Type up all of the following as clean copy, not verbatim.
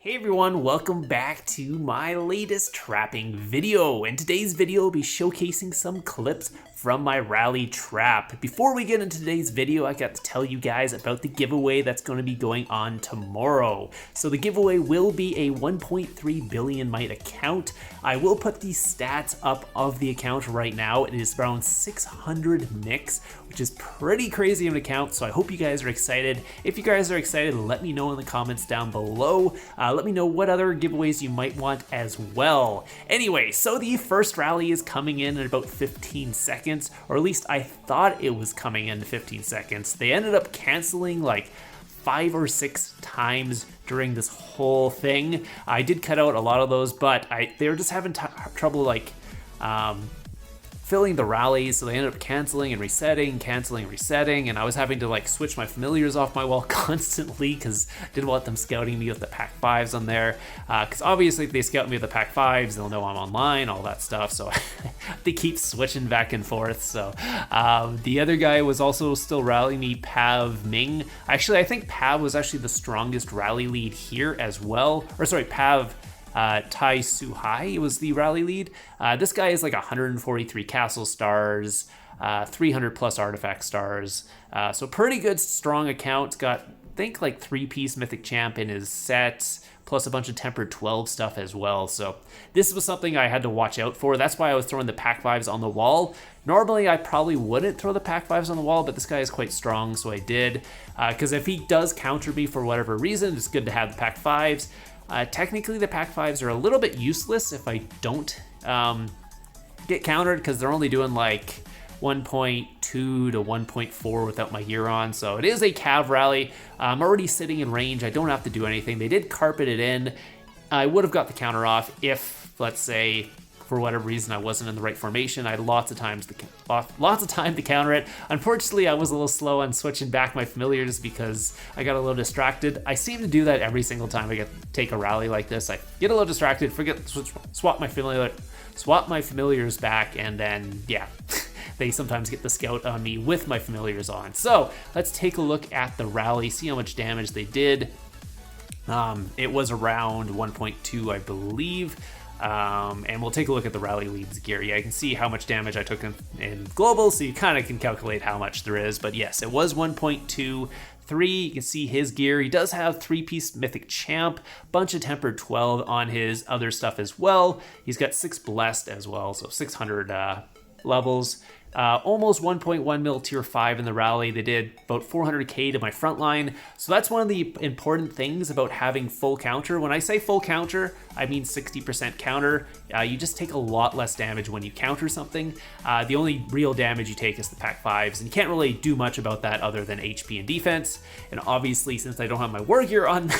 Hey everyone, welcome back to my latest trapping video. In today's video, I'll be showcasing some clips from my rally trap. Before we get into today's video, I got to tell you guys about the giveaway that's going to be going on tomorrow. So the giveaway will be a 1.3 billion mite account. I will put the stats up of the account right now. It is around 600 mix, which is pretty crazy of an account, so I hope you guys are excited. If you guys are excited, let me know in the comments down below. Let me know what other giveaways you might want as well. Anyway, so the first rally is coming in about 15 seconds, or at least I thought it was coming in 15 seconds. They ended up canceling like 5 or 6 times during this whole thing. I did cut out a lot of those, but they were just having trouble like filling the rallies, so they ended up canceling and resetting, and I was having to like switch my familiars off my wall constantly because I didn't want them scouting me with the pack 5s on there, because obviously if they scout me with the pack 5s, they'll know I'm online, all that stuff, so they keep switching back and forth. So the other guy was also still rallying me, Pav Ming. Actually, I think Pav was actually the strongest rally lead here as well, or sorry, Pav Tai Suhai was the rally lead. This guy is like 143 castle stars, 300 plus artifact stars. So pretty good, strong account. Got, I think, like 3-piece mythic champ in his set, plus a bunch of tempered 12 stuff as well. So this was something I had to watch out for. That's why I was throwing the pack 5s on the wall. Normally I probably wouldn't throw the pack 5s on the wall, but this guy is quite strong, so I did. Because if he does counter me for whatever reason, it's good to have the pack 5s. Technically, the pack 5s are a little bit useless if I don't get countered, because they're only doing like 1.2 to 1.4 without my gear on. So it is a cav rally. I'm already sitting in range. I don't have to do anything. They did carpet it in. I would have got the counter off if, let's say, for whatever reason, I wasn't in the right formation. I had lots of time to counter it. Unfortunately, I was a little slow on switching back my familiars because I got a little distracted. I seem to do that every single time I take a rally like this. I get a little distracted, swap my familiars back, and then yeah, they sometimes get the scout on me with my familiars on. So let's take a look at the rally, see how much damage they did. It was around 1.2, I believe. And we'll take a look at the rally leads gear. Yeah, I can see how much damage I took in global, so you kind of can calculate how much there is. But yes, it was 1.23. You can see his gear. He does have 3-piece mythic champ, bunch of tempered 12 on his other stuff as well. He's got 6 blessed as well, so 600 levels. Almost 1.1 mil tier 5 in the rally. They did about 400k to my front line. So that's one of the important things about having full counter. When I say full counter, I mean 60% counter. You just take a lot less damage when you counter something. The only real damage you take is the pack 5s, and you can't really do much about that other than HP and defense. And obviously, since I don't have my war gear on,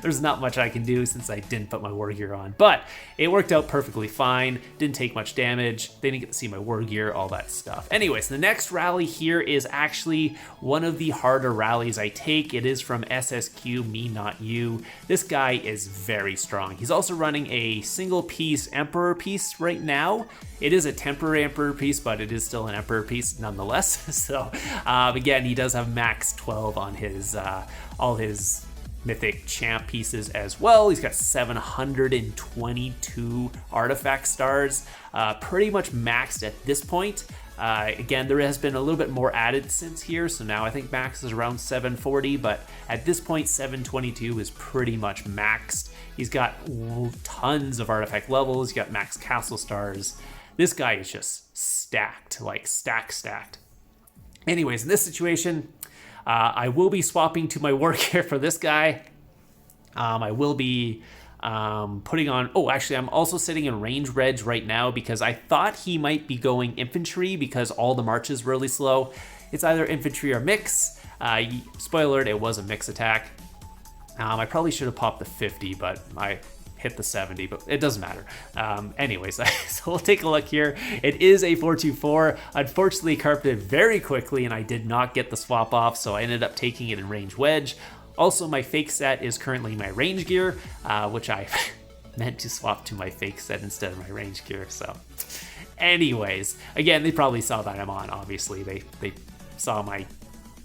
there's not much I can do since I didn't put my war gear on. But it worked out perfectly fine. Didn't take much damage. They didn't get to see my war gear, all that stuff. Anyways, the next rally here is actually one of the harder rallies I take. It is from SSQ, MENotYou. This guy is very strong. He's also running a single piece Emperor piece right now. It is a temporary Emperor piece, but it is still an Emperor piece nonetheless. So again, he does have max 12 on his all his mythic champ pieces as well. He's got 722 artifact stars, pretty much maxed at this point. Again, there has been a little bit more added since here, so now I think max is around 740, but at this point 722 is pretty much maxed. He's got tons of artifact levels. He's got max castle stars. This guy is just stacked, like stacked. Anyways, in this situation, I will be swapping to my war gear for this guy. I will be putting on, oh, actually, I'm also sitting in range reg right now because I thought he might be going infantry because all the marches were really slow. It's either infantry or mix. Spoiler alert, it was a mix attack. I probably should have popped the 50, but I hit the 70, but it doesn't matter. Anyways, so we'll take a look here. It is a 424. Unfortunately, carpeted very quickly, and I did not get the swap off, so I ended up taking it in range wedge. Also, my fake set is currently my range gear, which I meant to swap to my fake set instead of my range gear. So anyways, again, they probably saw that I'm on, obviously. They saw my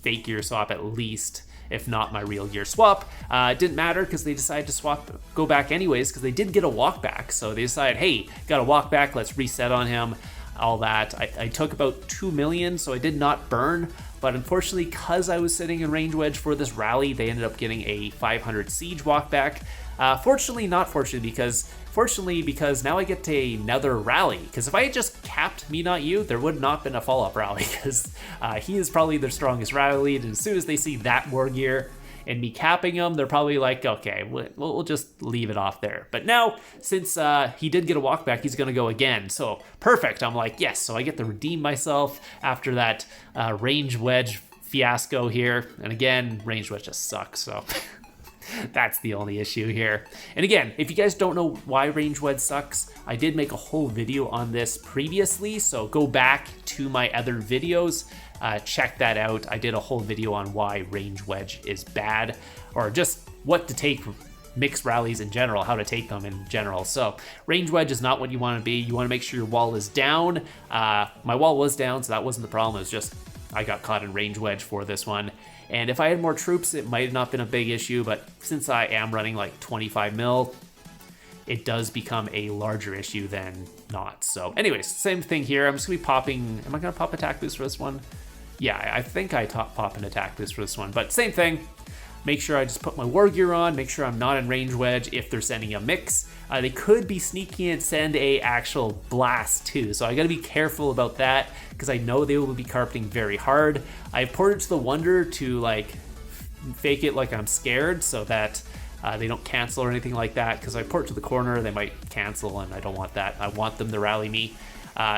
fake gear swap at least. if not my real gear swap. It didn't matter because they decided to go back anyways, because they did get a walk back. So they decided, hey, got a walk back, let's reset on him, all that. I took about 2 million, so I did not burn. But unfortunately, because I was sitting in range wedge for this rally, they ended up getting a 500 siege walk back. Fortunately, not fortunately, because now I get another rally. Because if I had just capped MENotYou, there would not have been a follow-up rally, because he is probably their strongest rally lead, and as soon as they see that war gear and me capping him, they're probably like, okay, we'll just leave it off there. But now, since he did get a walk back, he's gonna go again. So perfect, I'm like, yes, so I get to redeem myself after that range wedge fiasco here. And again, range wedge just sucks, so that's the only issue here. And again, if you guys don't know why range wedge sucks, I did make a whole video on this previously, so go back to my other videos, check that out. I did a whole video on why range wedge is bad, or just what to take mixed rallies in general, how to take them in general. So range wedge is not what you want to be. You want to make sure your wall is down. My wall was down, so that wasn't the problem. It was just I got caught in range wedge for this one. And if I had more troops, it might have not been a big issue, but since I am running like 25 mil, it does become a larger issue than not. So anyways, same thing here. I'm just gonna be popping, am I gonna pop attack boost for this one? Yeah, I think I pop an attack boost for this one, but same thing. Make sure I just put my war gear on, make sure I'm not in range wedge if they're sending a mix. They could be sneaky and send a actual blast too, so I gotta be careful about that because I know they will be carpeting very hard. I ported to the Wonder to like fake it like I'm scared so that they don't cancel or anything like that, because I port to the corner, they might cancel and I don't want that. I want them to rally me.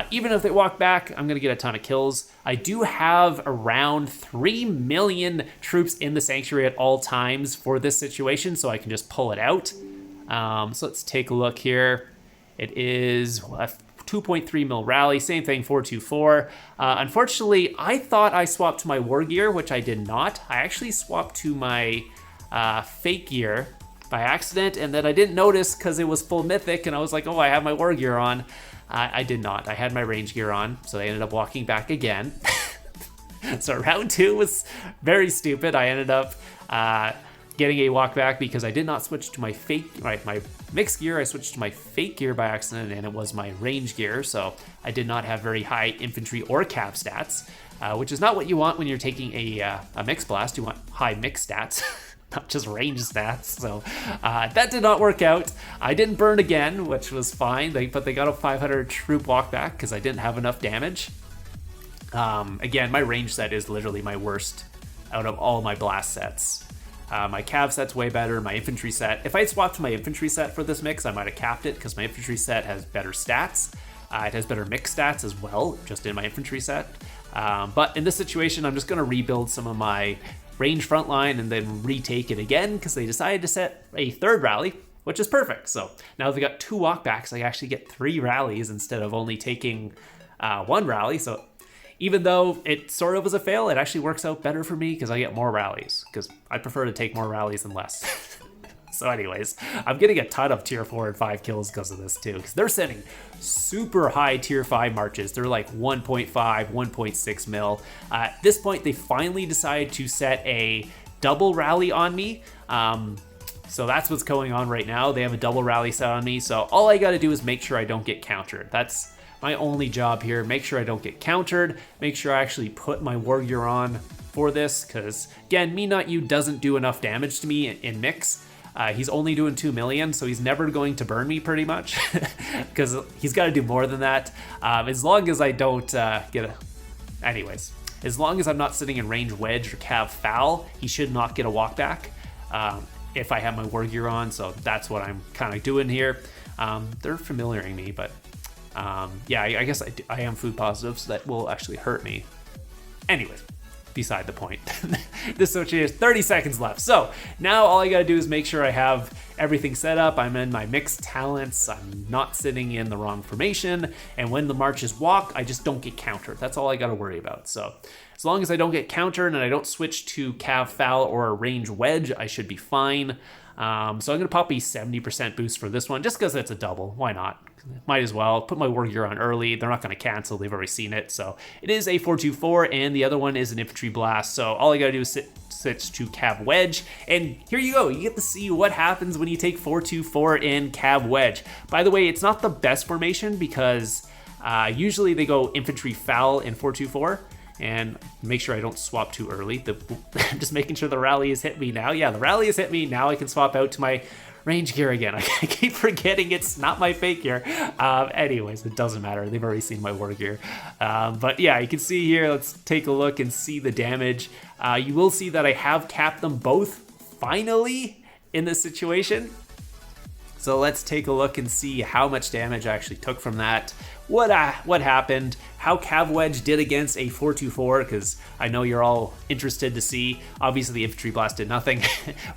Even if they walk back, I'm gonna get a ton of kills. I do have around 3 million troops in the Sanctuary at all times for this situation, so I can just pull it out. So let's take a look here. It is a 2.3 mil rally, same thing, 424. Unfortunately, I thought I swapped to my war gear, which I did not. I actually swapped to my fake gear by accident, and then I didn't notice because it was full mythic, and I was like, oh, I have my war gear on. I did not. I had my range gear on, so they ended up walking back again. So round 2 was very stupid. I ended up getting a walk back because I did not switch to my my mixed gear. I switched to my fake gear by accident, and it was my range gear, so I did not have very high infantry or cav stats, which is not what you want when you're taking a mixed blast. You want high mixed stats. Not just range stats, so that did not work out. I didn't burn again, which was fine, but they got a 500 troop walk back because I didn't have enough damage. Again, my range set is literally my worst out of all my blast sets. My cav set's way better, my infantry set. If I had swapped to my infantry set for this mix, I might have capped it because my infantry set has better stats. It has better mixed stats as well, just in my infantry set. But in this situation, I'm just going to rebuild some of my range frontline and then retake it again because they decided to set a third rally, which is perfect. So now they got 2 walkbacks. I actually get 3 rallies instead of only taking 1 rally. So even though it sort of was a fail, it actually works out better for me because I get more rallies, because I prefer to take more rallies than less. So anyways, I'm getting a ton of tier 4 and 5 kills because of this too, because they're sending super high tier 5 marches. They're like 1.5, 1.6 mil. At this point, they finally decided to set a double rally on me. So that's what's going on right now. They have a double rally set on me. So all I got to do is make sure I don't get countered. That's my only job here. Make sure I don't get countered. Make sure I actually put my war gear on for this, because again, MENotYou doesn't do enough damage to me in mix. He's only doing 2 million, so he's never going to burn me pretty much, because he's got to do more than that. As long as I don't anyways, as long as I'm not sitting in range wedge or cav foul, he should not get a walk back if I have my war gear on. So that's what I'm kind of doing here. They're familiaring me, but yeah, I guess I am food positive, so that will actually hurt me. Anyways, beside the point. This switch is 30 seconds left. So now all I gotta do is make sure I have everything set up. I'm in my mixed talents. I'm not sitting in the wrong formation. And when the marches walk, I just don't get countered. That's all I gotta worry about. So as long as I don't get countered and I don't switch to cav foul or a range wedge, I should be fine. So I'm going to pop a 70% boost for this one just because it's a double. Why not? Might as well put my war gear on early. They're not going to cancel. They've already seen it. So it is a 424 and the other one is an infantry blast. So all I got to do is switch to Cav Wedge. And here you go. You get to see what happens when you take 424 in Cav Wedge. By the way, it's not the best formation because usually they go infantry foul in 424. And make sure I don't swap too early. I'm just making sure the rally has hit me now. Yeah, the rally has hit me. Now I can swap out to my range gear again. I keep forgetting it's not my fake gear. Anyways, it doesn't matter. They've already seen my war gear. But yeah, you can see here, let's take a look and see the damage. You will see that I have capped them both finally in this situation. So let's take a look and see how much damage I actually took from that. What happened, how Cav Wedge did against a 424, because I know you're all interested to see. Obviously the infantry blast did nothing.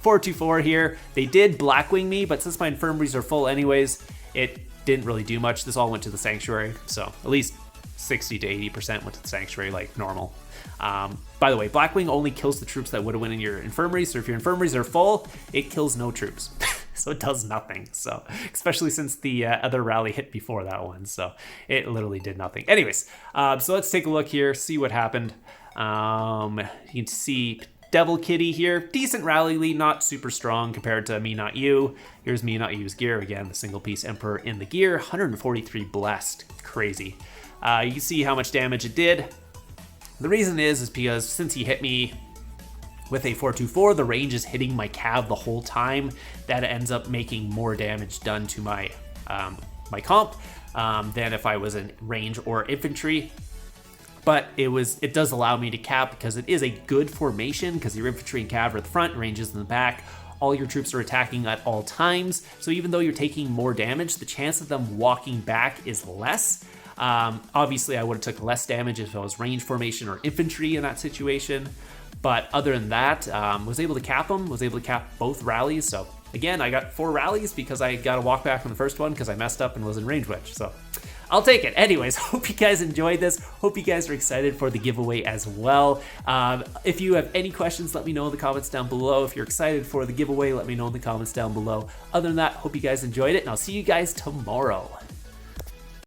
424 here, they did blackwing me, but since my infirmaries are full anyways, it didn't really do much. This all went to the sanctuary, so at least 60 to 80% went to the sanctuary like normal. By the way, Blackwing only kills the troops that would have went in your infirmaries, so if your infirmaries are full, it kills no troops. So it does nothing. So especially since the other rally hit before that one, so it literally did nothing. Anyways, so let's take a look here, see what happened. You can see Devil Kitty here, decent rally lead, not super strong compared to MENotYou. Here's MENotYou's gear again, the single piece Emperor in the gear, 143 blessed, crazy. You can see how much damage it did. The reason is because since he hit me with a 424, the range is hitting my cav the whole time. That ends up making more damage done to my my comp than if I was in range or infantry. But it does allow me to cap because it is a good formation because your infantry and cav are at the front, range is in the back. All your troops are attacking at all times. So even though you're taking more damage, the chance of them walking back is less. Obviously, I would have took less damage if I was range formation or infantry in that situation. But other than that, was able to cap them, was able to cap both rallies. So again, I got 4 rallies because I got to walk back from the first one because I messed up and was in range wedge. So I'll take it. Anyways, hope you guys enjoyed this. Hope you guys are excited for the giveaway as well. If you have any questions, let me know in the comments down below. If you're excited for the giveaway, let me know in the comments down below. Other than that, hope you guys enjoyed it, and I'll see you guys tomorrow.